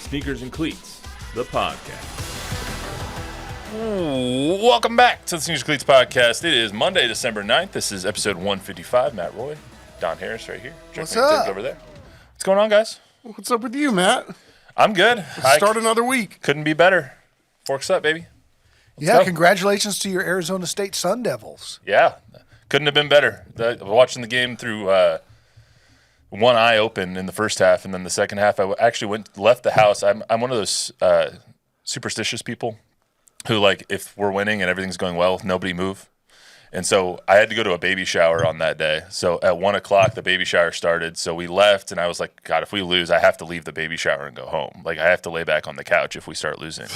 Sneakers and Cleats, the podcast. Welcome back to the Sneakers and Cleats podcast. It is Monday, December 9th. This is episode 155. Matt Roy, Don Harris right here. What's up? Over there. What's going on, guys? What's up with you, Matt? I'm good. Start another week. Couldn't be better. Forks up, baby. Let's Yeah, go. congratulations to your Arizona State Sun Devils. Yeah, couldn't have been better. Watching the game through one eye open in the first half, and then the second half, I actually left the house. I'm one of those superstitious people who, like, if we're winning and everything's going well, nobody move. And so I had to go to a baby shower on that day. So at 1 o'clock, the baby shower started. So we left, and I was like, God, if we lose, I have to leave the baby shower and go home. Like, I have to lay back on the couch if we start losing.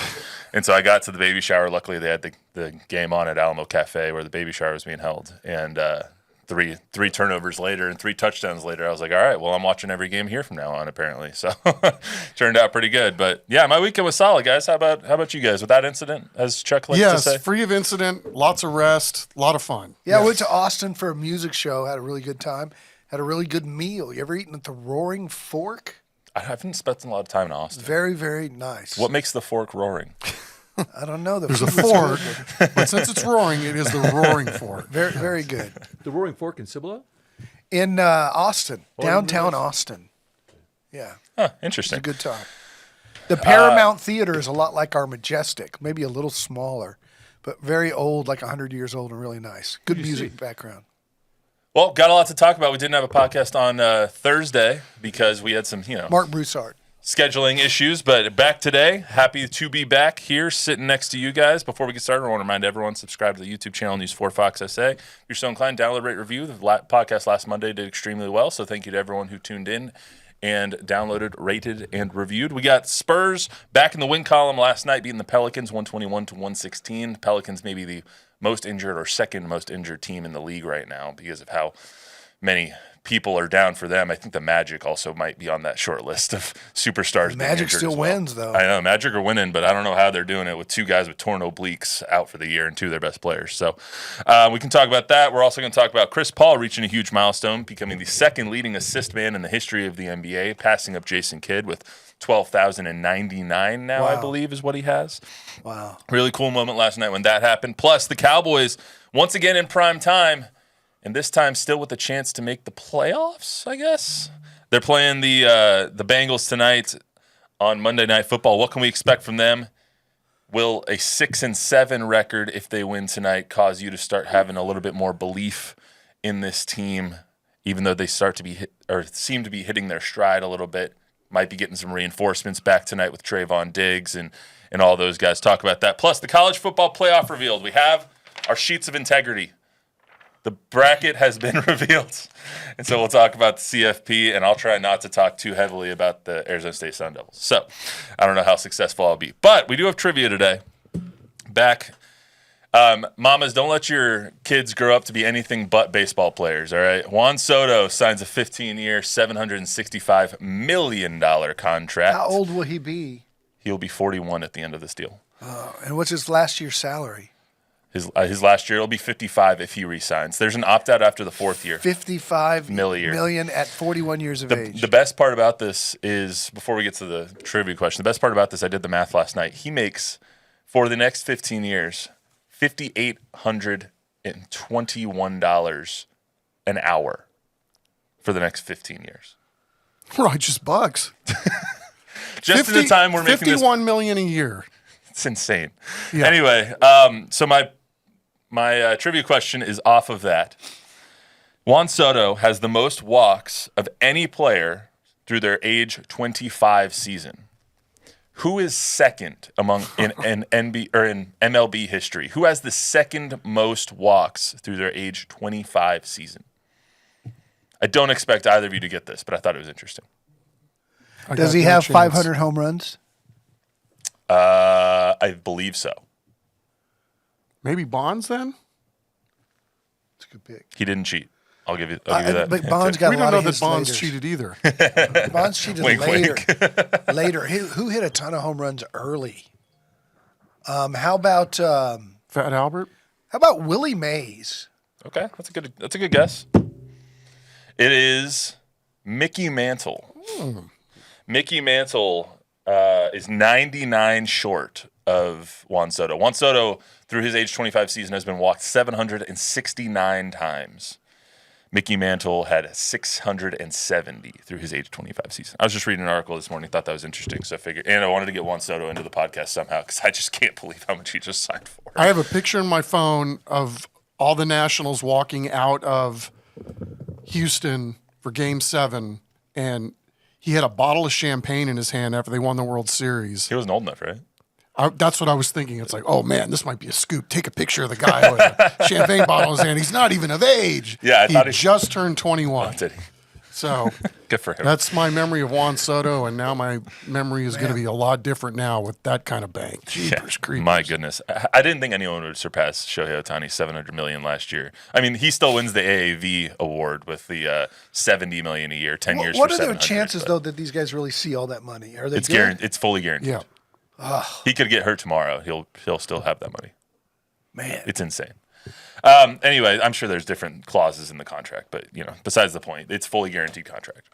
And so I got to the baby shower. Luckily, they had the game on at Alamo Cafe where the baby shower was being held. And three turnovers later and 3 touchdowns later, I was like, all right, well, I'm watching every game here from now on, apparently. So turned out pretty good. But, yeah, my weekend was solid, guys. How about you guys? With that incident, as Chuck likes to say? Yes, free of incident, lots of rest, a lot of fun. Yeah, I Yes. went to Austin for a music show, had a really good time, had a really good meal. You ever eaten at the Roaring Fork? I haven't spent a lot of time in Austin. Very, very nice. What makes the fork roaring? I don't know. There's a fork, but since it's roaring, it is the Roaring Fork. Very, very good. The Roaring Fork in Cibolo? In Austin, downtown Austin. Yeah, Huh, it's interesting. a good time. The Paramount Theater is a lot like our Majestic, maybe a little smaller, but very old, like 100 years old and really nice. Good music background. Well, got a lot to talk about. We didn't have a podcast on Thursday because we had some, Mark Broussard. scheduling issues, but back today. Happy to be back here sitting next to you guys. Before we get started, I want to remind everyone, subscribe to the YouTube channel, News 4 Fox SA. If you're so inclined, download, rate, review. The podcast last Monday did extremely well, so thank you to everyone who tuned in and downloaded, rated, and reviewed. We got Spurs back in the win column last night, beating the Pelicans 121-116. Pelicans maybe the most injured or second most injured team in the league right now because of how many people are down for them. I think the Magic also might be on that short list of superstars. Magic still wins, though. I know Magic are winning, but I don't know how they're doing it with 2 guys with torn obliques out for the year and 2 of their best players. So we can talk about that. We're also going to talk about Chris Paul reaching a huge milestone, becoming the second leading assist man in the history of the NBA, passing up Jason Kidd with 12,099 now, I believe, is what he has. Wow. Really cool moment last night when that happened. Plus, the Cowboys, once again in prime time, and this time still with a chance to make the playoffs, I guess. They're playing the Bengals tonight on Monday Night Football. What can we expect from them? Will a 6-7 record, if they win tonight, cause you to start having a little bit more belief in this team, even though they start to be seem to be hitting their stride a little bit? Might be getting some reinforcements back tonight with Trayvon Diggs and all those guys. Talk about that. Plus, the college football playoff revealed. We have our sheets of integrity. The bracket has been revealed. And so we'll talk about the CFP, and I'll try not to talk too heavily about the Arizona State Sun Devils. So I don't know how successful I'll be. But we do have trivia today. Back. Mamas, don't let your kids grow up to be anything but baseball players, all right? Juan Soto signs a 15-year, $765 million contract. How old will he be? He'll be 41 at the end of this deal. And what's his last year's salary? His last year, it'll be 55 if he re-signs. There's an opt-out after the 4th year. 55 Million. million at 41 years of age. The best part about this is, before we get to the trivia question, the best part about this, I did the math last night. He makes, for the next 15 years, $5,821 an hour for the next 15 years. Righteous bucks. Just in the time we're making this. $51 million a year. It's insane. Yeah. Anyway, so my trivia question is off of that. Juan Soto has the most walks of any player through their age 25 season. Who is second among in NB or in MLB history? Who has the second most walks through their age 25 season? I don't expect either of you to get this, but I thought it was interesting. Does he have 500 home runs? I believe so. Maybe Bonds then? It's a good pick. He didn't cheat. I'll give you that. But Bonds got We a don't lot know of that hits Bonds later. cheated either. Bonds cheated Wink, later. wink. Later. Who hit a ton of home runs early? How about Fat Albert? Willie Mays? Okay, that's a good guess. It is Mickey Mantle. Mickey Mantle is 99 short of Juan Soto. Juan Soto, through his age 25 season, has been walked 769 times. Mickey Mantle had 670 through his age 25 season. I was just reading an article this morning, thought that was interesting, so I figured, and I wanted to get Juan Soto into the podcast somehow because I just can't believe how much he just signed for. I have a picture in my phone of all the Nationals walking out of Houston for Game 7, and he had a bottle of champagne in his hand after they won the World Series. He wasn't old enough, right? That's what I was thinking. It's like, oh, man, this might be a scoop. Take a picture of the guy with a champagne bottle in his hand. He's not even of age. Yeah, I thought he just turned 21. Did he? So Good for him. that's my memory of Juan Soto, and now my memory is going to be a lot different now with that kind of bank. Jeepers creepers. My goodness. I didn't think anyone would surpass Shohei Ohtani's $700 million last year. I mean, he still wins the AAV award with the $70 million a year, 10 years What for are the $700, chances, but though, that these guys really see all that money? Are they It's good? guaranteed. It's fully guaranteed. Yeah. He could get hurt tomorrow. He'll still have that money. Man. It's insane. Anyway, I'm sure there's different clauses in the contract, but besides the point, it's fully guaranteed contract.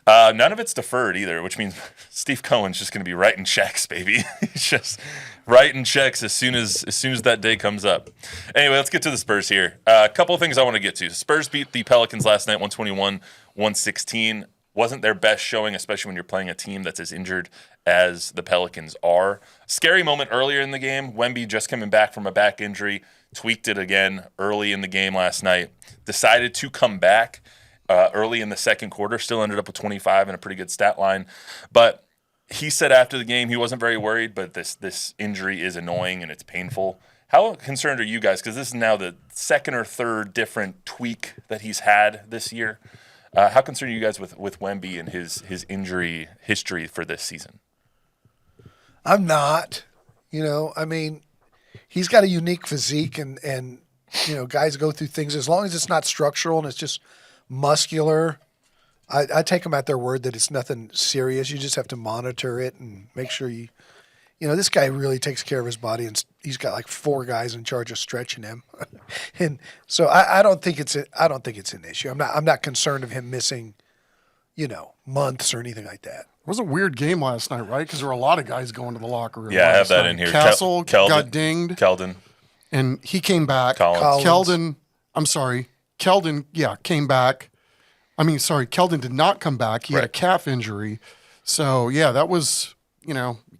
None of it's deferred either, which means Steve Cohen's just going to be writing checks, baby. He's just writing checks as soon as that day comes up. Anyway, let's get to the Spurs here. A couple of things I want to get to. Spurs beat the Pelicans last night, 121-116. Wasn't their best showing, especially when you're playing a team that's as injured as the Pelicans are. Scary moment earlier in the game. Wemby just coming back from a back injury, tweaked it again early in the game last night. Decided to come back early in the second quarter. Still ended up with 25 and a pretty good stat line. But he said after the game he wasn't very worried, but this injury is annoying and it's painful. How concerned are you guys? Because this is now the second or third different tweak that he's had this year. How concerned are you guys with Wemby and his injury history for this season? I'm not. I mean, he's got a unique physique, and guys go through things. As long as it's not structural and it's just muscular, I take them at their word that it's nothing serious. You just have to monitor it and make sure this guy really takes care of his body, and he's got like 4 guys in charge of stretching him, and so I don't think it's an issue. I'm not concerned of him missing, months or anything like that. It was a weird game last night, right? Because there were a lot of guys going to the locker room. Yeah, I have last that night. in here. Castle got dinged. Keldon. And he came back. Collins. Keldon came back. Keldon did not come back. He had a calf injury. So, yeah, that was,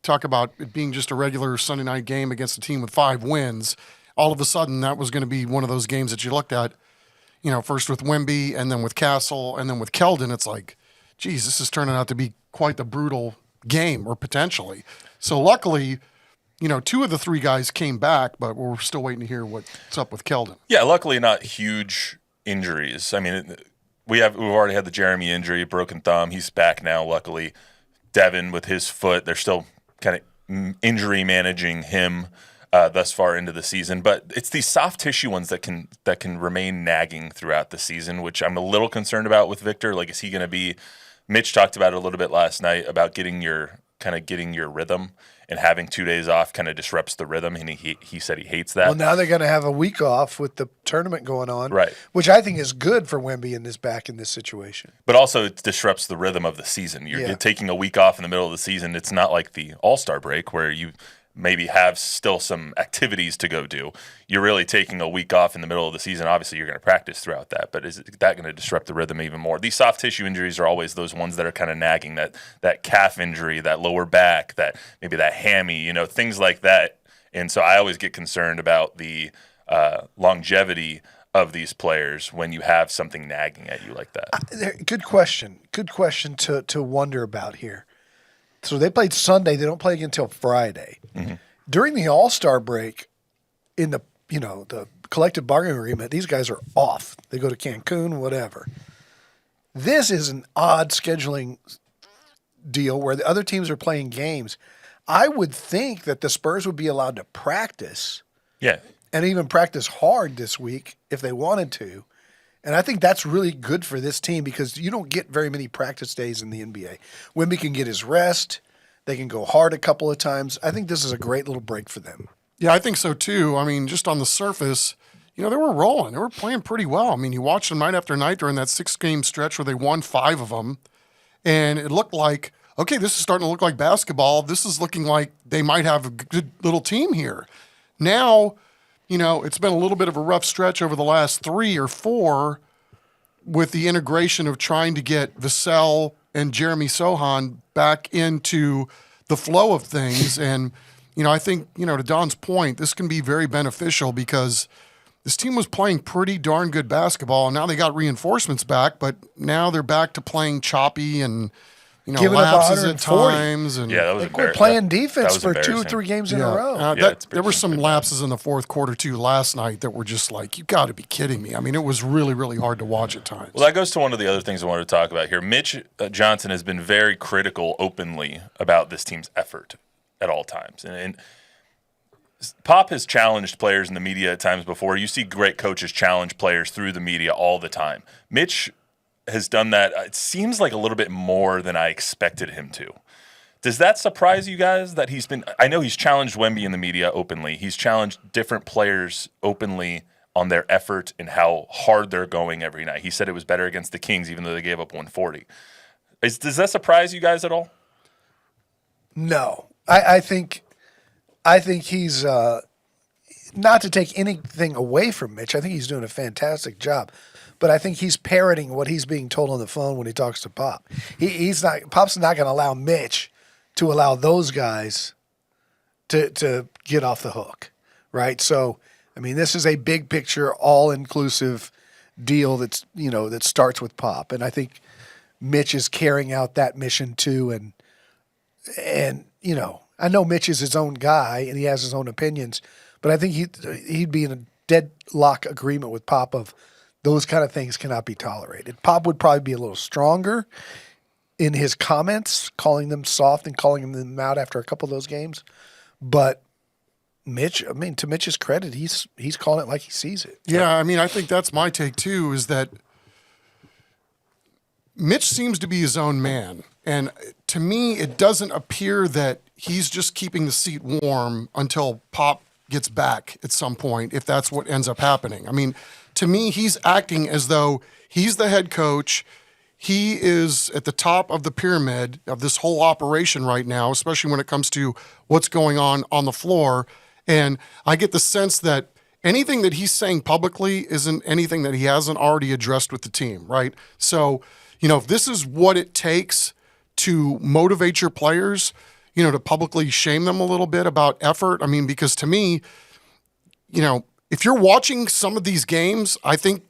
talk about it being just a regular Sunday night game against a team with 5 wins. All of a sudden, that was going to be one of those games that you looked at, first with Wemby and then with Castle and then with Keldon. It's like, geez, this is turning out to be quite the brutal game, or potentially. So luckily, 2 of the 3 guys came back, but we're still waiting to hear what's up with Keldon. Yeah, luckily not huge injuries. I mean, we've already had the Jeremy injury, broken thumb. He's back now, luckily. Devin with his foot, they're still kind of injury managing him thus far into the season. But it's these soft tissue ones that can remain nagging throughout the season, which I'm a little concerned about with Victor. Like, is he going to be? Mitch talked about it a little bit last night about getting your rhythm, and having 2 days off kind of disrupts the rhythm, and he said he hates that. Well, now they're going to have a week off with the tournament going on, right? Which I think is good for Wemby in this situation. But also it disrupts the rhythm of the season. You're taking a week off in the middle of the season. It's not like the All-Star break where you maybe have still some activities to go do. You're really taking a week off in the middle of the season. Obviously, you're going to practice throughout that, but is that going to disrupt the rhythm even more? These soft tissue injuries are always those ones that are kind of nagging, that calf injury, that lower back, that maybe that hammy, things like that. And so I always get concerned about the longevity of these players when you have something nagging at you like that. Good question. Good question to wonder about here. So they played Sunday. They don't play again until Friday. Mm-hmm. During the All-Star break, in the collective bargaining agreement, these guys are off. They go to Cancun, whatever. This is an odd scheduling deal where the other teams are playing games. I would think that the Spurs would be allowed to practice. Yeah. And even practice hard this week if they wanted to. And I think that's really good for this team because you don't get very many practice days in the NBA. Wemby can get his rest. They can go hard a couple of times. I think this is a great little break for them. Yeah, I think so too. I mean, just on the surface, they were rolling. They were playing pretty well. I mean, you watched them night after night during that 6-game stretch where they won 5 of them. And it looked like, okay, this is starting to look like basketball. This is looking like they might have a good little team here. Now, it's been a little bit of a rough stretch over the last 3 or 4 with the integration of trying to get Vassell and Jeremy Sohan back into the flow of things. And, I think, to Don's point, this can be very beneficial because this team was playing pretty darn good basketball. And now they got reinforcements back, but now they're back to playing choppy and, Giving up lapses at 140. times. And Yeah, that was They quit playing defense was for 2 or embarrassing. 3 games in a Yeah. row. There were some lapses in the fourth quarter, too, last night that were just like, you got to be kidding me. I mean, it was really, really hard to watch at times. Well, that goes to one of the other things I wanted to talk about here. Mitch Johnson has been very critical openly about this team's effort at all times. And Pop has challenged players in the media at times before. You see great coaches challenge players through the media all the time. Mitch has done that, it seems like a little bit more than I expected him to. Does that surprise you guys that I know he's challenged Wemby in the media openly. He's challenged different players openly on their effort and how hard they're going every night. He said it was better against the Kings even though they gave up 140. Does that surprise you guys at all? No. I think he's not to take anything away from Mitch. I think he's doing a fantastic job. But I think he's parroting what he's being told on the phone when he talks to Pop. Pop's not going to allow Mitch to allow those guys to get off the hook, right? So, I mean, this is a big picture, all-inclusive deal that starts with Pop. And I think Mitch is carrying out that mission too. And I know Mitch is his own guy and he has his own opinions, but I think he'd be in a deadlock agreement with Pop of those kind of things cannot be tolerated. Pop would probably be a little stronger in his comments, calling them soft and calling them out after a couple of those games. But Mitch, to Mitch's credit, he's calling it like he sees it. Yeah, I think that's my take too, is that Mitch seems to be his own man. And to me, it doesn't appear that he's just keeping the seat warm until Pop gets back at some point, if that's what ends up happening. I mean, to me, he's acting as though he's the head coach. He is at the top of the pyramid of this whole operation right now, especially when it comes to what's going on the floor. And I get the sense that anything that he's saying publicly isn't anything that he hasn't already addressed with the team, right? So, if this is what it takes to motivate your players, to publicly shame them a little bit about effort, because to me, if you're watching some of these games, I think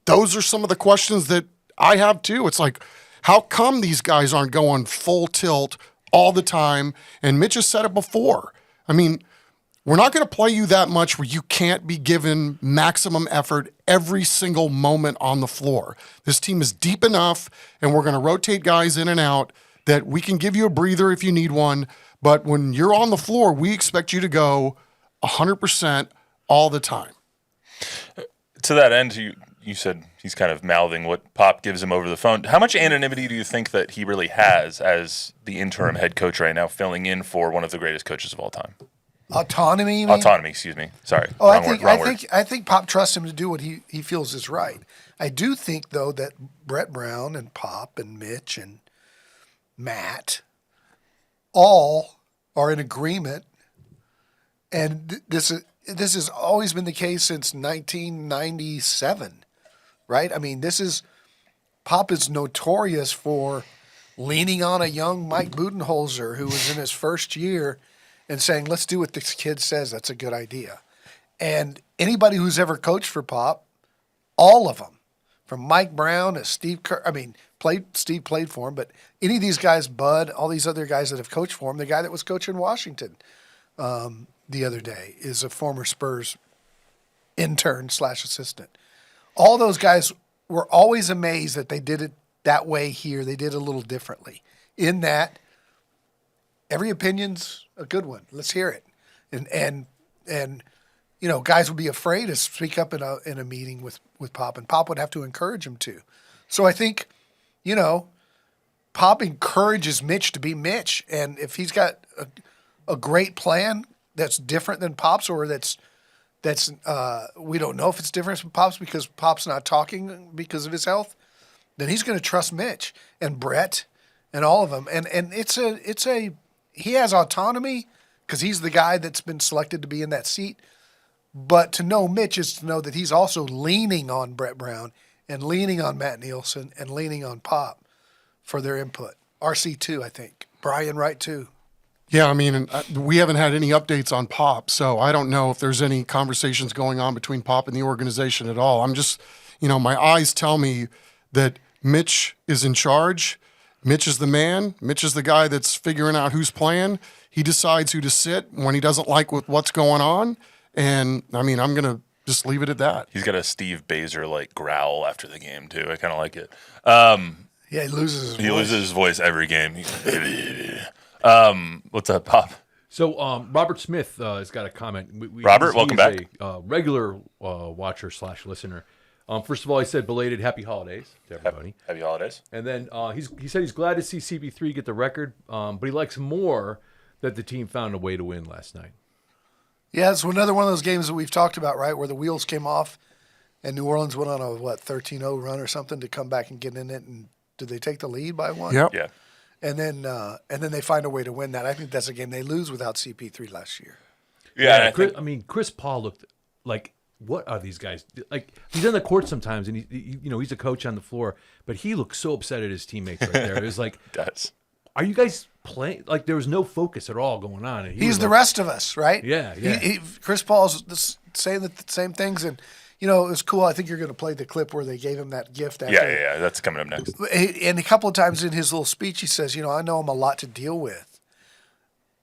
those are some of the questions that I have too. It's like, how come these guys aren't going full tilt all the time? And Mitch has said it before. We're not going to play you that much where you can't be given maximum effort every single moment on the floor. This team is deep enough, and we're going to rotate guys in and out that we can give you a breather if you need one. But when you're on the floor, we expect you to go 100% all the time. To that end, you said he's kind of mouthing what Pop gives him over the phone. How much anonymity do you think that he really has as the interim head coach right now, filling in for one of the greatest coaches of all time? Autonomy, you mean? Autonomy, excuse me. Sorry. Oh, Wrong word. I think Pop trusts him to do what he feels is right. I do think, though, that Brett Brown and Pop and Mitch and Matt all are in agreement, and this has always been the case since 1997, right? Pop is notorious for leaning on a young Mike Budenholzer who was in his first year and saying, let's do what this kid says. That's a good idea. And anybody who's ever coached for Pop, all of them, from Mike Brown to Steve Kerr, Steve played for him, but any of these guys, Bud, all these other guys that have coached for him, the guy that was coaching Washington the other day is a former Spurs intern/assistant. All those guys were always amazed that they did it that way here. They did it a little differently in that every opinion's a good one. Let's hear it. And guys would be afraid to speak up in a meeting with Pop, and Pop would have to encourage him to. So I think, Pop encourages Mitch to be Mitch. And if he's got a great plan that's different than Pop's, or that's we don't know if it's different from Pop's because Pop's not talking because of his health, then he's going to trust Mitch. And Brett and all of them. And he has autonomy because he's the guy that's been selected to be in that seat. But to know Mitch is to know that he's also leaning on Brett Brown and leaning on Matt Nielsen and leaning on Pop for their input. RC too, I think. Brian Wright too. Yeah, I mean, we haven't had any updates on Pop, so I don't know if there's any conversations going on between Pop and the organization at all. I'm just, my eyes tell me that Mitch is in charge. Mitch is the man. Mitch is the guy that's figuring out who's playing. He decides who to sit when he doesn't like what's going on. And, I mean, I'm going to just leave it at that. He's got a Steve Baser-like growl after the game, too. I kind of like it. Yeah, he loses his voice. He loses his voice every game. What's up, Pop? So Robert Smith has got a comment. Robert, welcome back. A regular watcher / listener. First of all, he said belated happy holidays to everybody. Happy holidays. And then he said he's glad to see CP3 get the record, but he likes more that the team found a way to win last night. Yeah, it's another one of those games that we've talked about, right, where the wheels came off and New Orleans went on a, 13-0 run or something to come back and get in it. And did they take the lead by one? Yep. Yeah. And then they find a way to win that. I think that's a game they lose without CP3 last year. Yeah. Chris Paul looked like, what are these guys? Like, he's on the court sometimes, and he's a coach on the floor, but he looked so upset at his teamates right there. It was like, are you guys playing? Like, there was no focus at all going on. And he's the rest of us, right? Yeah. Chris Paul's saying the same things, and it was cool. I think you're going to play the clip where they gave him that gift. Yeah. That's coming up next. And a couple of times in his little speech, he says, I know I'm a lot to deal with.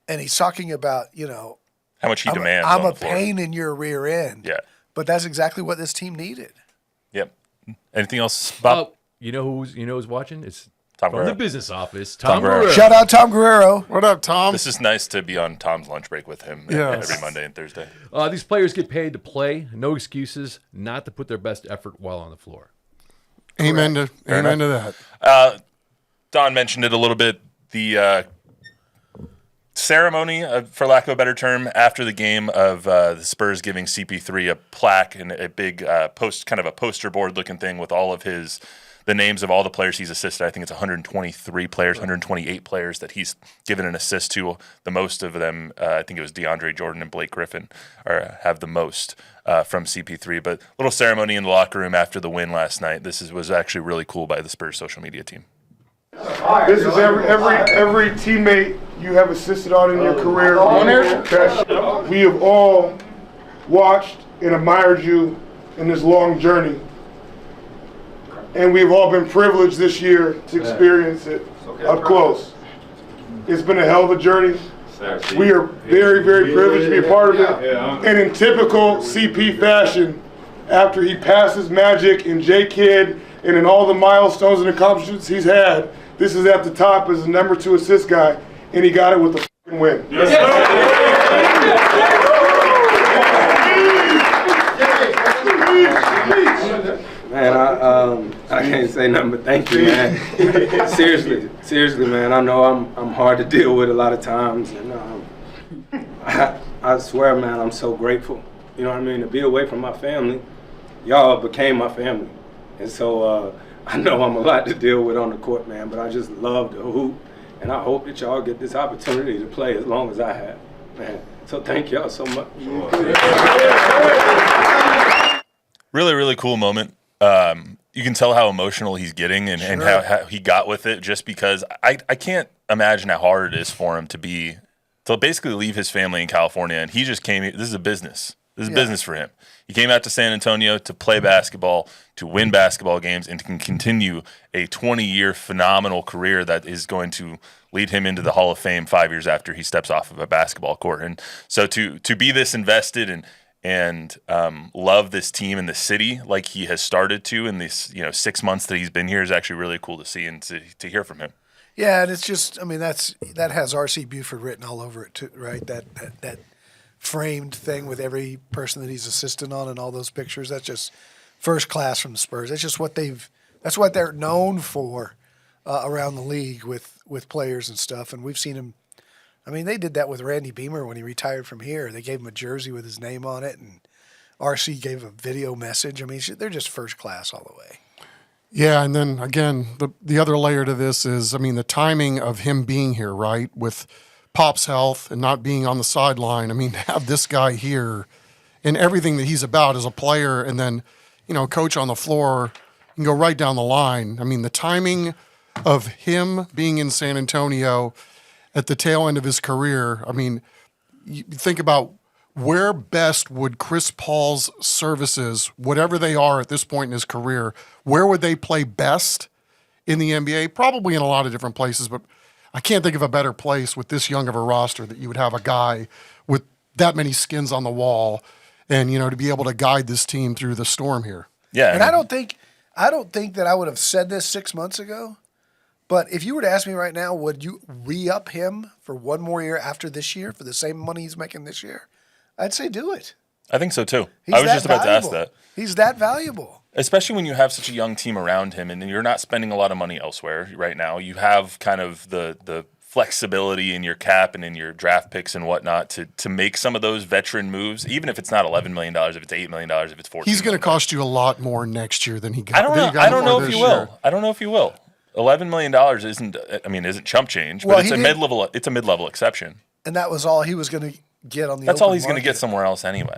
And he's talking about, how much he demands. I'm on a the floor. pain in your rear end. Yeah. But that's exactly what this team needed. Yep. Anything else, Bob? You know who's watching? It's Tom from Guerrero. the business office. Tom Guerrero. Guerrero. Shout out Tom Guerrero. What up, Tom? This is nice to be on Tom's lunch break with him every Monday and Thursday. These players get paid to play. No excuses. Not to put their best effort while on the floor. Amen to that. Don mentioned it a little bit. The ceremony, for lack of a better term, after the game of the Spurs giving CP3 a plaque and a big poster board looking thing with all of the names of all the players he's assisted. I think it's 123 players, 128 players that he's given an assist to. The most of them, I think it was DeAndre Jordan and Blake Griffin, have the most from CP3. But little ceremony in the locker room after the win last night. This was actually really cool by the Spurs social media team. This is every teammate you have assisted on in your career. We have all watched and admired you in this long journey. And we've all been privileged this year to experience it up close. It's been a hell of a journey. We are very, very privileged to be a part of it. And in typical CP fashion, after he passes Magic and J-Kidd and in all the milestones and accomplishments he's had, this is at the top as the number 2 assist guy, and he got it with the f***ing win. Man, I can't say nothing but thank you, man. Seriously, man. I know I'm hard to deal with a lot of times, and I swear, man, I'm so grateful. You know what I mean? To be away from my family, y'all became my family, and so I know I'm a lot to deal with on the court, man. But I just love the hoop, and I hope that y'all get this opportunity to play as long as I have, man. So thank y'all so much. Really, really cool moment. You can tell how emotional he's getting and how he got with it, just because I can't imagine how hard it is for him to basically leave his family in California, and he just came. This is a business. This is business for him. He came out to San Antonio to play basketball, to win basketball games, and to continue a 20-year phenomenal career that is going to lead him into the Hall of Fame 5 years after he steps off of a basketball court. And so to be this invested and love this team and the city like he has started to in these 6 months that he's been here is actually really cool to see and to hear from him. Yeah, and it's just, that has R.C. Buford written all over it too, right? That framed thing with every person that he's assisting on and all those pictures. That's just first class from the Spurs. That's just that's what they're known for around the league with players and stuff. And we've seen him. They did that with Randy Beamer when he retired from here. They gave him a jersey with his name on it, and RC gave a video message. They're just first class all the way. Yeah, and then again, the other layer to this is, I mean, the timing of him being here, right, with Pop's health and not being on the sideline. I mean, to have this guy here and everything that he's about as a player, and then, coach on the floor, and go right down the line. I mean, the timing of him being in San Antonio at the tail end of his career, I mean, you think about where best would Chris Paul's services, whatever they are at this point in his career, where would they play best in the NBA? Probably in a lot of different places, but I can't think of a better place with this young of a roster that you would have a guy with that many skins on the wall and, to be able to guide this team through the storm here. Yeah. And I don't think that I would have said this 6 months ago, but if you were to ask me right now, would you re-up him for one more year after this year for the same money he's making this year? I'd say do it. I think so too. He's I was that just about valuable. to ask that. He's that valuable. Especially when you have such a young team around him and you're not spending a lot of money elsewhere right now. You have kind of the flexibility in your cap and in your draft picks and whatnot to make some of those veteran moves, even if it's not $11 million, if it's $8 million, if it's $14 He's going to million. cost you a lot more next year than he got. I don't know. I don't know if he year. will. I don't know if he will. $11 million isn't chump change, but Well, it's he a did- mid-level. It's a mid-level exception. And that was all he was going to get on the That's open all he's going to market. get somewhere else anyway.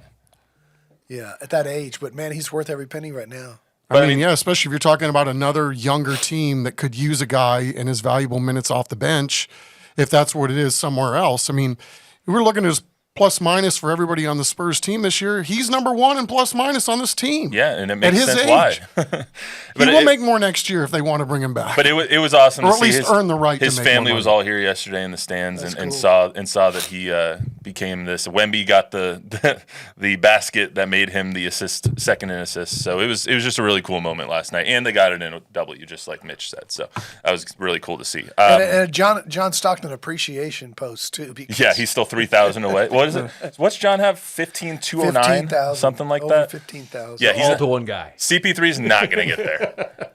Yeah, at that age. But, man, he's worth every penny right now. I mean, yeah, especially if you're talking about another younger team that could use a guy and his valuable minutes off the bench, if that's what it is somewhere else. I mean, we're looking at his plus minus for everybody on the Spurs team this year. He's number one in plus minus on this team. Yeah, and it makes his sense age. why. He will make more next year if they want to bring him back. But it was awesome Or to at see least his, earn the right to his make family more was money. all here yesterday in the stands and cool. saw that he became this. Wemby got the basket that made him the second in assists. So it was just a really cool moment last night, and they got it in a W, just like Mitch said. So that was really cool to see. And a John Stockton appreciation post, too. because Yeah, he's still 3,000 away. What is it? What's John have? 15,209, 15,000, something like over that. 15,000. Yeah, he's All to one guy. CP3 is not going to get there.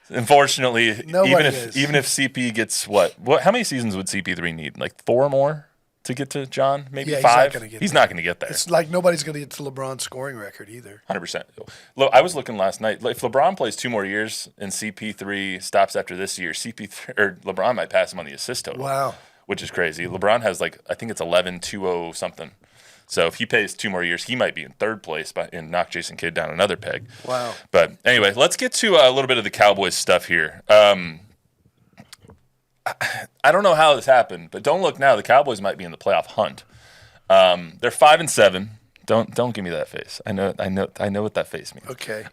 Unfortunately, Nobody is. even if CP gets what? How many seasons would CP3 need? Like 4 more to get to John? Maybe Yeah, he's not 5. gonna get He's there. not going to get there. It's like nobody's going to get to LeBron's scoring record either. 100%. Look, I was looking last night. If LeBron plays 2 more years and CP3 stops after this year, LeBron might pass him on the assist total. Wow. Which is crazy. LeBron has I think it's 11-2-0 something. So if he plays 2 more years, he might be in 3rd place and knock Jason Kidd down another peg. Wow. But anyway, let's get to a little bit of the Cowboys stuff here. I don't know how this happened, but don't look now. The Cowboys might be in the playoff hunt. They're 5-7. Don't give me that face. I know what that face means. Okay.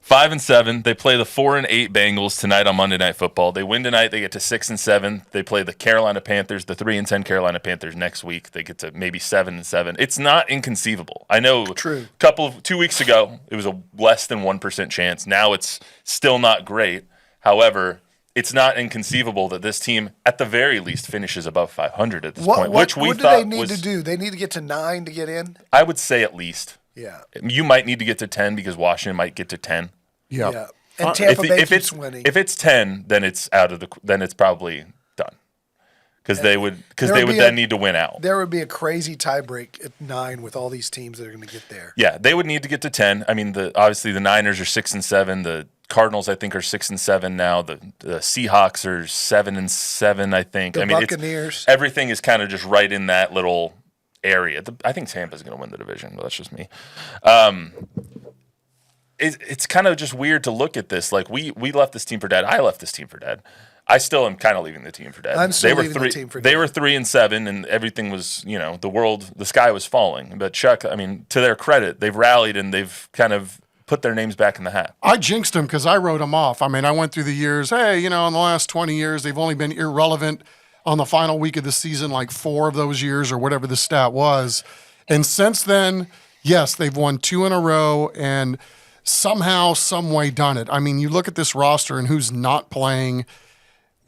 5-7. They play the 4-8 Bengals tonight on Monday Night Football. They win tonight. They get to 6-7. They play the Carolina Panthers, the 3-10 Carolina Panthers next week. They get to maybe 7-7. It's not inconceivable. I know. True. 2 weeks ago, it was a less than 1% chance. Now it's still not great. However, it's not inconceivable that this team, at the very least, finishes above 500 at this point. What which we do thought they need was, to do? They need to get to 9 to get in? I would say at least. Yeah. You might need to get to 10 because Washington might get to 10. Yeah. Yeah. And Tampa Bay keeps winning. If it's 10, then it's then it's probably done. Because they would then need to win out. There would be a crazy tiebreak at 9 with all these teams that are going to get there. Yeah, they would need to get to 10. I mean, obviously the Niners are 6-7. The Cardinals, I think, are 6-7 now. The Seahawks are 7-7, I think. The It's, Buccaneers. everything is kind of just right in that little area. I think Tampa's going to win the division, but that's just me. It's kind of just weird to look at this. Like we left this team for dead. I left this team for dead. I still am kind of leaving the team for dead. I'm still leaving the team for dead. They were 3-7, and everything was, the sky was falling. But Chuck, I mean, to their credit, they've rallied and they've kind of put their names back in the hat. I jinxed them because I wrote them off. I mean, I went through the years. Hey, in the last 20 years, they've only been irrelevant on the final week of the season, like 4 of those years or whatever the stat was. And since then, yes, they've won 2 in a row and somehow, some way done it. I mean, you look at this roster and who's not playing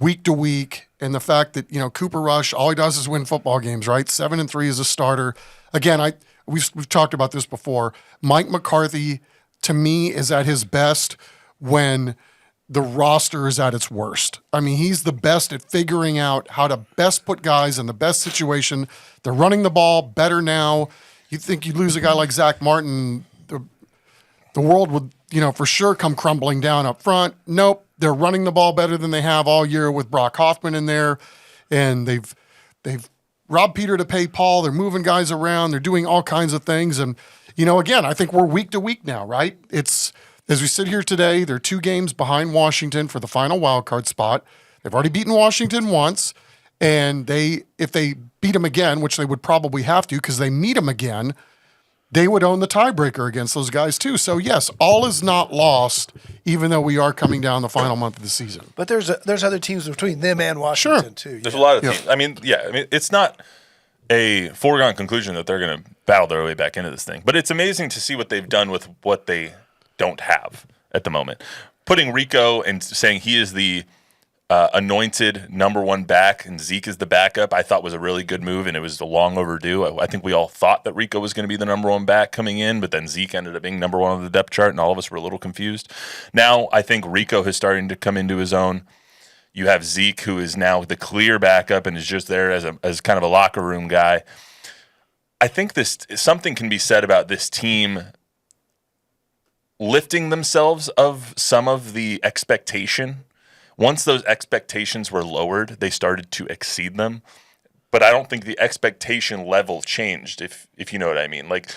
week to week, and the fact that, Cooper Rush, all he does is win football games, right? 7-3 as a starter. Again, we've talked about this before. Mike McCarthy, to me, is at his best when the roster is at its worst. I mean, he's the best at figuring out how to best put guys in the best situation. They're running the ball better now. You think you lose a guy like Zach Martin, the world would for sure come crumbling down up front. Nope. They're running the ball better than they have all year with Brock Hoffman in there. And they've robbed Peter to pay Paul. They're moving guys around. They're doing all kinds of things. And, again, I think we're week to week now, right? It's, as we sit here today, they're 2 games behind Washington for the final wild card spot. They've already beaten Washington once. And if they beat them again, which they would probably have to because they meet them again, they would own the tiebreaker against those guys too. So yes, all is not lost, even though we are coming down the final month of the season. But there's other teams between them and Washington too. There's a lot of teams. I mean, it's not a foregone conclusion that they're going to battle their way back into this thing. But it's amazing to see what they've done with what they don't have at the moment. Putting Rico and saying he is the anointed number 1 back and Zeke is the backup, I thought was a really good move, and it was long overdue. I think we all thought that Rico was going to be the number 1 back coming in, but then Zeke ended up being number 1 on the depth chart, and all of us were a little confused. Now I think Rico is starting to come into his own. You have Zeke, who is now the clear backup and is just there as kind of a locker room guy. I think something can be said about this team lifting themselves of some of the expectation. Once those expectations were lowered, they started to exceed them. But I don't think the expectation level changed, if you know what I mean. Like,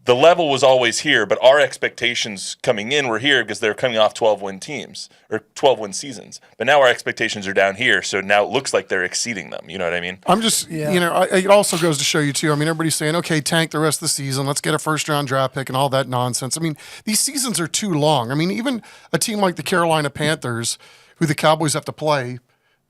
the level was always here, but our expectations coming in were here because they're coming off 12-win teams or 12-win seasons. But now our expectations are down here, so now it looks like they're exceeding them. You know what I mean? I'm just, it also goes to show you too. I mean, everybody's saying, okay, tank the rest of the season. Let's get a first-round draft pick and all that nonsense. I mean, these seasons are too long. I mean, even a team like the Carolina Panthers, who the Cowboys have to play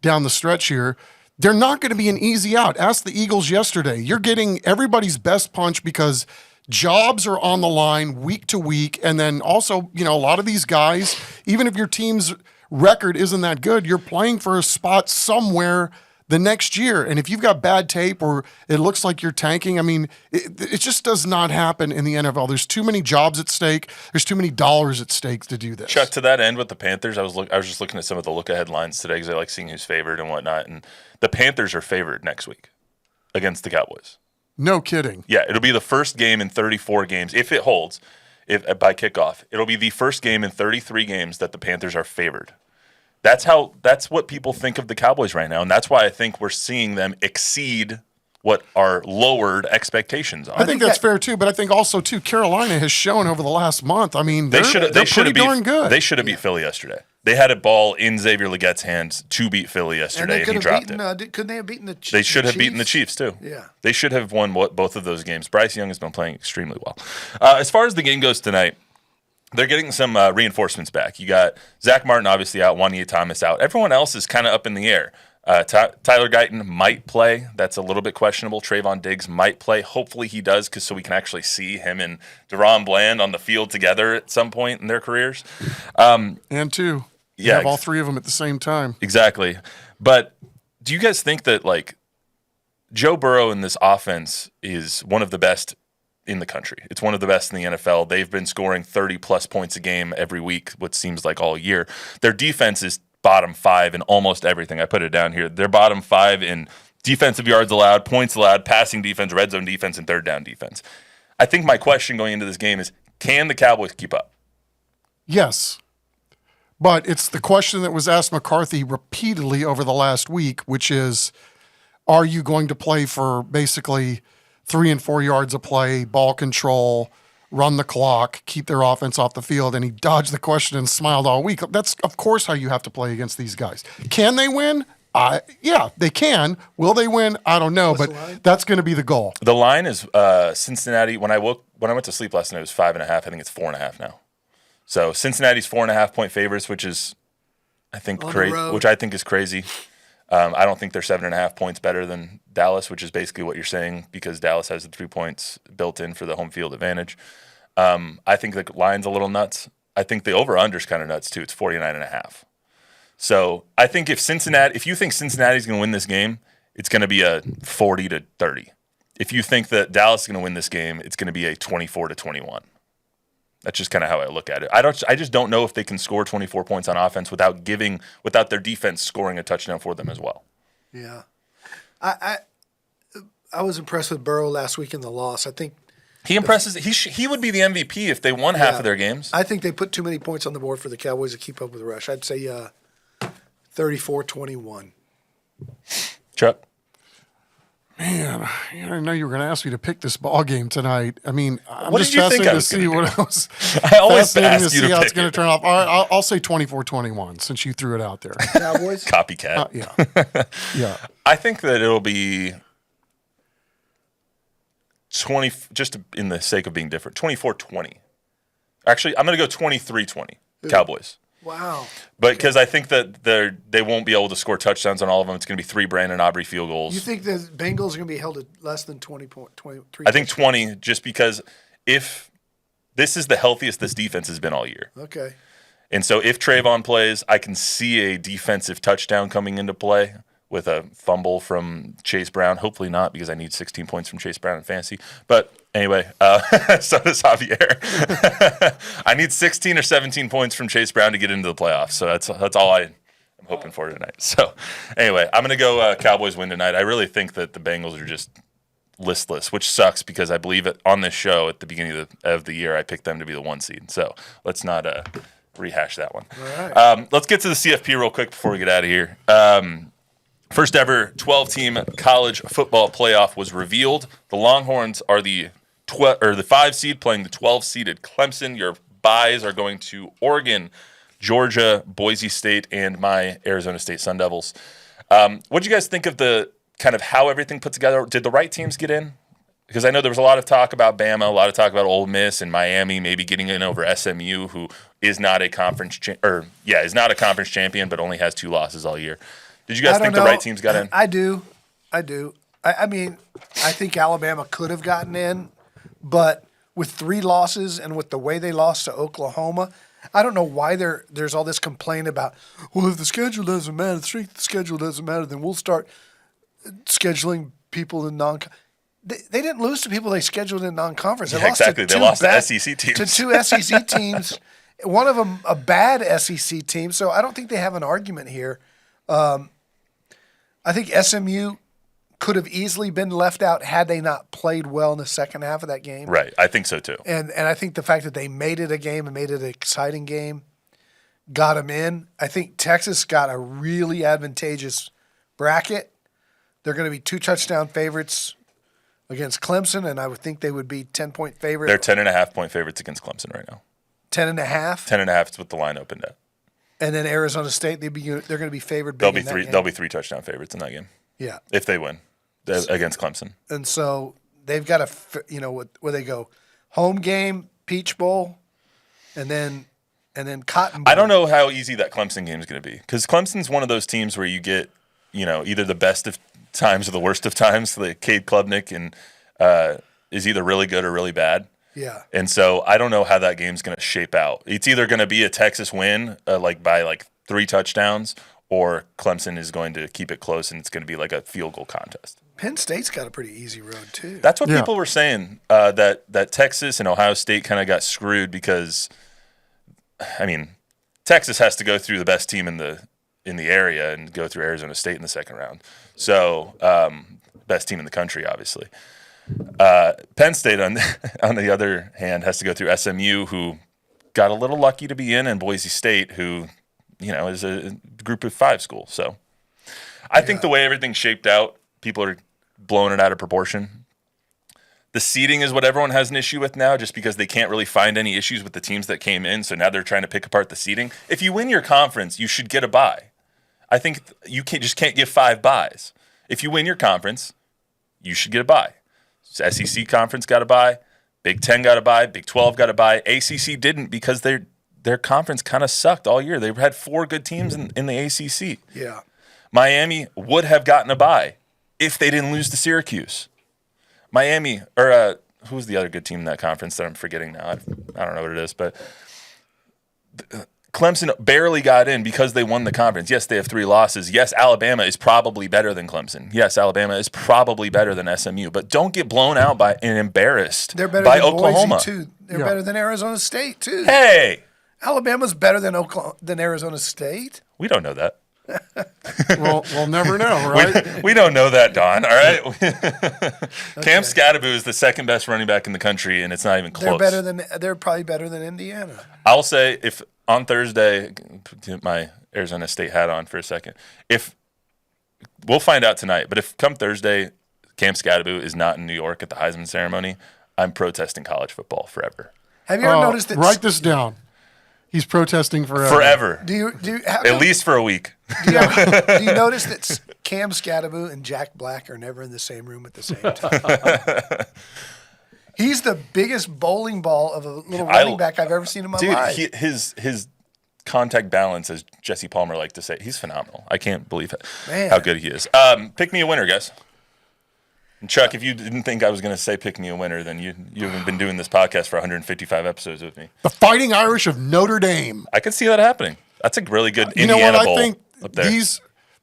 down the stretch here, they're not going to be an easy out. Ask the Eagles yesterday. You're getting everybody's best punch because jobs are on the line week to week. And then also, a lot of these guys, even if your team's record isn't that good, you're playing for a spot somewhere the next year. And if you've got bad tape or it looks like you're tanking, I mean, it just does not happen in the NFL. There's too many jobs at stake. There's too many dollars at stake to do this. Chuck, to that end with the Panthers, I was just looking at some of the look-ahead lines today because I like seeing who's favored and whatnot. And the Panthers are favored next week against the Cowboys. No kidding. Yeah, it'll be the first game in 34 games, if it holds, by kickoff. It'll be the first game in 33 games that the Panthers are favored. That's what people think of the Cowboys right now, and that's why I think we're seeing them exceed what our lowered expectations are. I think that's fair too, but I think also too Carolina has shown over the last month. I mean, they're pretty darn good. They should have beat Philly yesterday. They had a ball in Xavier Legette's hands to beat Philly yesterday, and he dropped it. Couldn't they have beaten the Chiefs? They should have beaten the Chiefs too. Yeah, they should have won both of those games. Bryce Young has been playing extremely well. As far as the game goes tonight, they're getting some reinforcements back. You got Zach Martin obviously out, Juan Thomas out. Everyone else is kind of up in the air. Tyler Guyton might play. That's a little bit questionable. Trayvon Diggs might play. Hopefully he does, so we can actually see him and DeRon Bland on the field together at some point in their careers. And two. You have all 3 of them at the same time. Exactly. But do you guys think that, like, Joe Burrow in this offense is one of the best in the country? It's one of the best in the NFL. They've been scoring 30-plus points a game every week, what seems like all year. Their defense is bottom 5 in almost everything. I put it down here. They're bottom 5 in defensive yards allowed, points allowed, passing defense, red zone defense, and third down defense. I think my question going into this game is, can the Cowboys keep up? Yes. But it's the question that was asked McCarthy repeatedly over the last week, which is, are you going to play for basically 3 and 4 yards of play, ball control, run the clock, keep their offense off the field? And he dodged the question and smiled all week. That's, of course, how you have to play against these guys. Can they win? Yeah, they can. Will they win? I don't know, but that's going to be the goal. The line is Cincinnati. When I went to sleep last night, it was 5.5. I think it's 4.5 now. So Cincinnati's 4.5-point favorites, which is, I think, crazy. Which I think is crazy. I don't think they're 7.5 points better than Dallas, which is basically what you're saying, because Dallas has the 3 points built in for the home field advantage. I think the line's a little nuts. I think the over/under's kind of nuts too. It's 49.5. So I think if you think Cincinnati's going to win this game, it's going to be a 40-30. If you think that Dallas is going to win this game, it's going to be a 24-21. That's just kind of how I look at it. I just don't know if they can score 24 points on offense without their defense scoring a touchdown for them as well. Yeah, I was impressed with Burrow last week in the loss. I think He impresses. He would be the MVP if they won half of their games. I think they put too many points on the board for the Cowboys to keep up with the rush. I'd say 34-21. Chuck? Man, I didn't know you were going to ask me to pick this ball game tonight. I mean, I'm What just did you think fascinated I to was see gonna what do? else. I always Fascinated to ask you see to how it's pick going it. to turn off. All right, I'll say 24-21 since you threw it out there. Cowboys? Copycat. Yeah. Yeah. I think that it'll be 20, just in the sake of being different, 24-20. Actually, I'm going to go 23-20, Cowboys. Wow. But because I think that they won't be able to score touchdowns on all of them. It's going to be 3 Brandon Aubrey field goals. You think the Bengals are going to be held at less than 23? I think 20, just because if this is the healthiest this defense has been all year. Okay. And so if Trayvon plays, I can see a defensive touchdown coming into play with a fumble from Chase Brown. Hopefully not, because I need 16 points from Chase Brown in fantasy. But anyway, so does Javier. I need 16 or 17 points from Chase Brown to get into the playoffs. So that's all I'm hoping for tonight. So anyway, I'm going to go Cowboys win tonight. I really think that the Bengals are just listless, which sucks because I believe it on this show at the beginning of the year I picked them to be the 1 seed. So let's not rehash that one. All right. Let's get to the CFP real quick before we get out of here. First ever 12-team college football playoff was revealed. The Longhorns are the 5 seed playing the 12-seeded Clemson. Your byes are going to Oregon, Georgia, Boise State, and my Arizona State Sun Devils. What did you guys think of the kind of how everything put together? Did the right teams get in? Because I know there was a lot of talk about Bama, a lot of talk about Ole Miss and Miami maybe getting in over SMU, who is not a conference champion, but only has 2 losses all year. Did you guys think the right teams got in? I do. I mean, I think Alabama could have gotten in, but with 3 losses and with the way they lost to Oklahoma, I don't know why there's all this complaint about, well, if the schedule doesn't matter, the strength of the schedule doesn't matter, then we'll start scheduling people in They didn't lose to people they scheduled in non-conference. Yeah, exactly. They lost to SEC teams. To 2 SEC teams, one of them a bad SEC team. So I don't think they have an argument here. I think SMU could have easily been left out had they not played well in the second half of that game. Right. I think so too. And I think the fact that they made it a game and made it an exciting game got them in. I think Texas got a really advantageous bracket. They're going to be 2 touchdown favorites against Clemson, and I would think they would be 10-point favorite. They're 10.5-point favorites against Clemson right now. 10.5? 10.5 is what the line opened at. And then Arizona State, they're going to be favored. They'll be 3 touchdown favorites in that game. Yeah, if they win against Clemson. And so they've got where they go, home game, Peach Bowl, and then Cotton Bowl. I don't know how easy that Clemson game is going to be, because Clemson's one of those teams where you get either the best of times or the worst of times. Like Cade Klubnik and is either really good or really bad. Yeah. And so I don't know how that game's going to shape out. It's either going to be a Texas win by 3 touchdowns, or Clemson is going to keep it close and it's going to be like a field goal contest. Penn State's got a pretty easy road too. That's what people were saying, that Texas and Ohio State kind of got screwed because, I mean, Texas has to go through the best team in the area and go through Arizona State in the second round. So best team in the country, obviously. Penn State, on the other hand, has to go through SMU, who got a little lucky to be in, and Boise State, who is a group of 5 school. So I think the way everything's shaped out, people are blowing it out of proportion. The seeding is what everyone has an issue with now, just because they can't really find any issues with the teams that came in. So now they're trying to pick apart the seeding. If you win your conference, you should get a bye. I think you can't give 5 byes. If you win your conference, you should get a bye. SEC conference got a bye. Big 10 got a bye. Big 12 got a bye. ACC didn't, because their conference kind of sucked all year. They had 4 good teams in the ACC. Yeah. Miami would have gotten a bye if they didn't lose to Syracuse. Miami, or who's the other good team in that conference that I'm forgetting now? I don't know what it is, but Clemson barely got in because they won the conference. Yes, they have 3 losses. Yes, Alabama is probably better than Clemson. Yes, Alabama is probably better than SMU. But don't get blown out by and embarrassed They're better by than Oklahoma. Boise too. They're better than Arizona State too. Hey, Alabama's better than Arizona State. we don't know that. We'll never know, right? We don't know that, Don. All right. Cam Scatterbo is the second best running back in the country, and it's not even close. They're probably better than Indiana. I'll say if on Thursday, put my Arizona State hat on for a second. If we'll find out tonight, but if come Thursday, Cam Scatterbo is not in New York at the Heisman ceremony, I'm protesting college football forever. Have you ever noticed that? Write this down. He's protesting forever. Forever. Do you at least for a week? Do you notice that Cam Scatterbo and Jack Black are never in the same room at the same time? He's the biggest bowling ball of a little running back I've ever seen in my life. His contact balance, as Jesse Palmer liked to say, he's phenomenal. I can't believe how good he is. Pick me a winner, guys. And Chuck, if you didn't think I was going to say pick me a winner, then you haven't been doing this podcast for 155 episodes with me. The Fighting Irish of Notre Dame. I could see that happening. That's a really good Indiana you know what? bowl I think up there.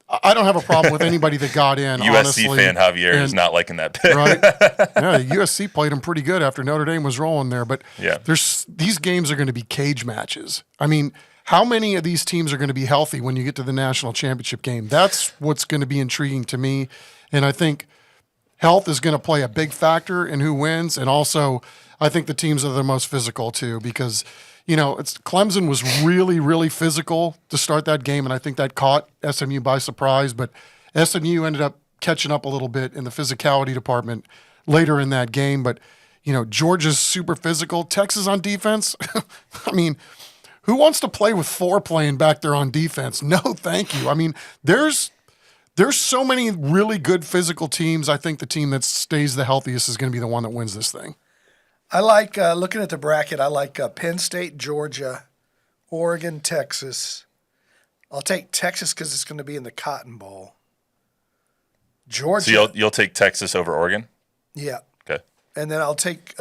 I don't have a problem with anybody that got in. USC honestly. fan Javier is not liking that pick. Right? Yeah, USC played them pretty good after Notre Dame was rolling there. But these games are going to be cage matches. I mean, how many of these teams are going to be healthy when you get to the national championship game? That's what's going to be intriguing to me. And I think health is going to play a big factor in who wins. And also, I think the teams are the most physical too, because, Clemson was really, really physical to start that game. And I think that caught SMU by surprise. But SMU ended up catching up a little bit in the physicality department later in that game. But, Georgia's super physical. Texas on defense. I mean, who wants to play with four playing back there on defense? No, thank you. I mean, there's so many really good physical teams. I think the team that stays the healthiest is going to be the one that wins this thing. I like looking at the bracket. I like Penn State, Georgia, Oregon, Texas. I'll take Texas because it's going to be in the Cotton Bowl. Georgia. So you'll take Texas over Oregon? Yeah. Okay. And then I'll take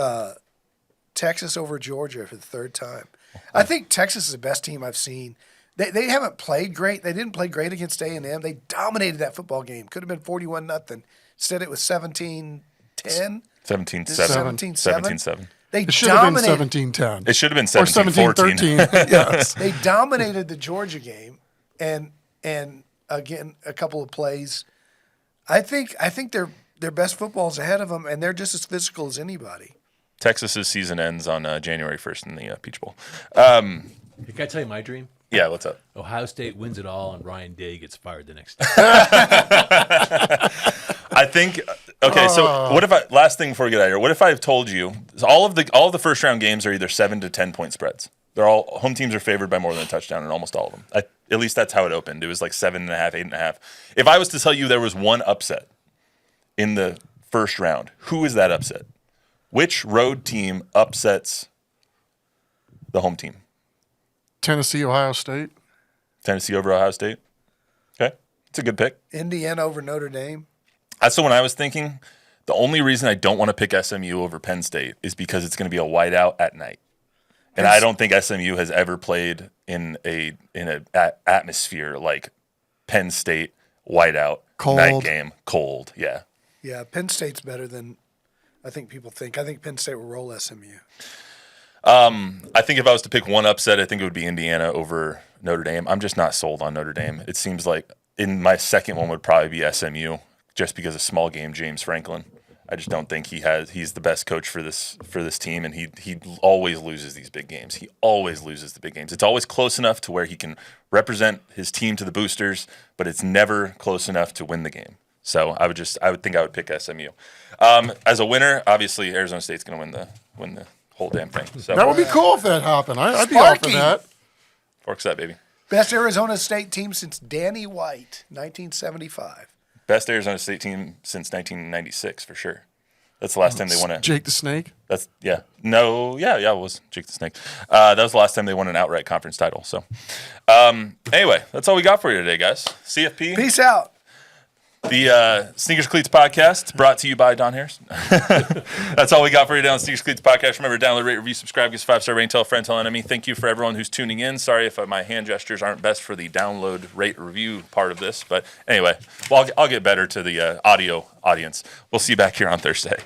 Texas over Georgia for the third time. I think Texas is the best team I've seen. They haven't played great. They didn't play great against A&M. They dominated that football game. Could have been 41-0. Instead, it was 17-10. 17-7. 17-7. It should have been 17-10. It should have been 17-14. Yes. They dominated the Georgia game, and again a couple of plays. I think their best football is ahead of them, and they're just as physical as anybody. Texas's season ends on January 1st in the Peach Bowl. Can I tell you my dream? Yeah, what's up? Ohio State wins it all, and Ryan Day gets fired the next day. I think. Okay, so what if last thing before we get out of here? What if I've told you all of the first round games are either 7 to 10 point spreads? They're all home teams are favored by more than a touchdown in almost all of them. At least that's how it opened. It was like 7.5, 8.5. If I was to tell you there was one upset in the first round, who is that upset? Which road team upsets the home team? Tennessee, Ohio State. Tennessee over Ohio State. Okay, it's a good pick. Indiana over Notre Dame. That's the one I was thinking. The only reason I don't want to pick SMU over Penn State is because it's going to be a whiteout at night, and I don't think SMU has ever played in an atmosphere like Penn State whiteout night game, cold. Yeah. Yeah, Penn State's better than I think people think. I think Penn State will roll SMU. I think if I was to pick one upset, I think it would be Indiana over Notre Dame. I'm just not sold on Notre Dame. It seems like in my second one would probably be SMU, just because of small game James Franklin. I just don't think he's the best coach for this team, and he always loses these big games. He always loses the big games. It's always close enough to where he can represent his team to the boosters, but it's never close enough to win the game. So I would think I would pick SMU. As a winner, obviously Arizona State's going to win the whole damn thing. So that would be cool if that happened. I'd be all for that. Forks that, baby. Best Arizona State team since Danny White, 1975. Best Arizona State team since 1996 for sure. That's the last time they won it. Jake the Snake? It was Jake the Snake. That was the last time they won an outright conference title. So anyway, that's all we got for you today, guys. CFP. Peace out. The Sneakers and Cleats podcast brought to you by Don Harris. That's all we got for you down on the Sneakers and Cleats podcast. Remember, download, rate, review, subscribe, give us a 5-star rating, tell a friend, tell an enemy. Thank you for everyone who's tuning in. Sorry if my hand gestures aren't best for the download, rate, review part of this. But anyway, I'll get better to the audio audience. We'll see you back here on Thursday.